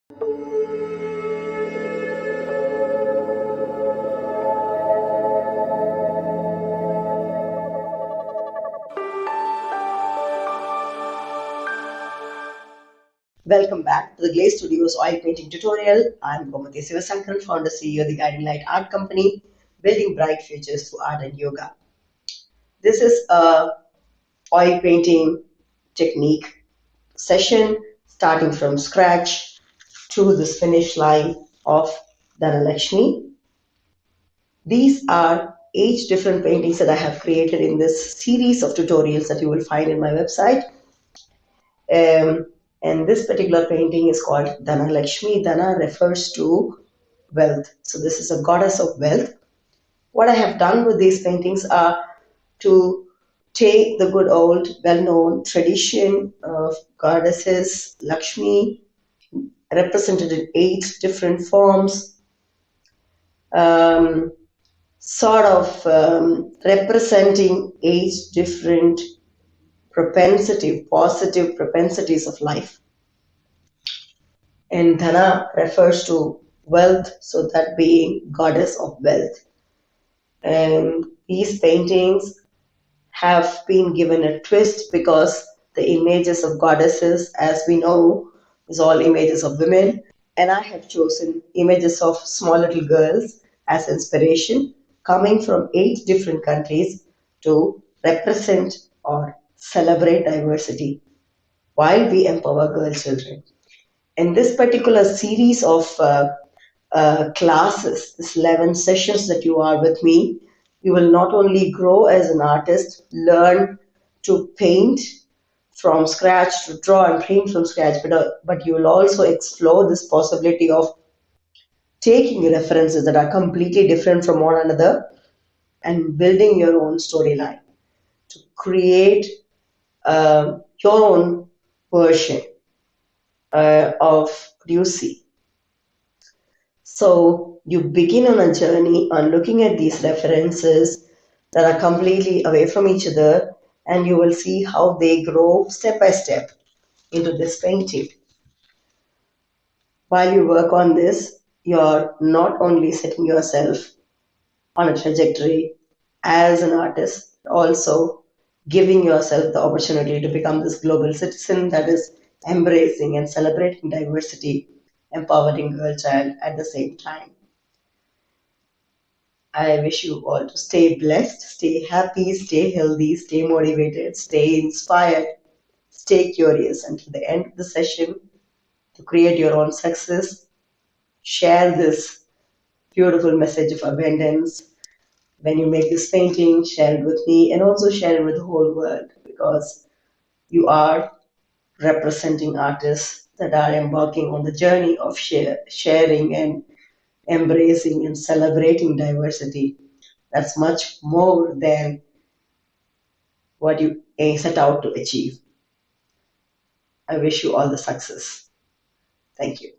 Welcome back to the GLAC Studios oil painting tutorial. I'm Gomati Sivasankaran, founder CEO of the Guiding Light Art Company, building bright futures through art and yoga. This is a oil painting technique session starting from scratch to this finish line of Dhana Lakshmi. These are 8 different paintings that I have created in this series of tutorials that you will find in my website. And this particular painting is called Dhana Lakshmi. Dhana refers to wealth. So this is a goddess of wealth. What I have done with these paintings are to take the good old well-known tradition of goddesses Lakshmi represented in 8 different forms, representing 8 different positive propensities of life. And Dhana refers to wealth, so that being goddess of wealth. And these paintings have been given a twist because the images of goddesses, as we know, is all images of women. And I have chosen images of small little girls as inspiration, coming from 8 different countries to represent or celebrate diversity while we empower girl children. In this particular series of classes, this 11 sessions that you are with me, you will not only grow as an artist, learn to paint from scratch, to draw and paint from scratch, but you will also explore this possibility of taking references that are completely different from one another and building your own storyline to create your own version of what you see. So you begin on a journey on looking at these references that are completely away from each other, and you will see how they grow step by step into this painting. While you work on this, you're not only setting yourself on a trajectory as an artist, also giving yourself the opportunity to become this global citizen that is embracing and celebrating diversity, empowering girl child at the same time. I wish you all to stay blessed, stay happy, stay healthy, stay motivated, stay inspired, stay curious until the end of the session to create your own success. Share this beautiful message of abundance. When you make this painting, share it with me and also share it with the whole world, because you are representing artists that are embarking on the journey of sharing and embracing and celebrating diversity. That's much more than what you set out to achieve. I wish you all the success. Thank you.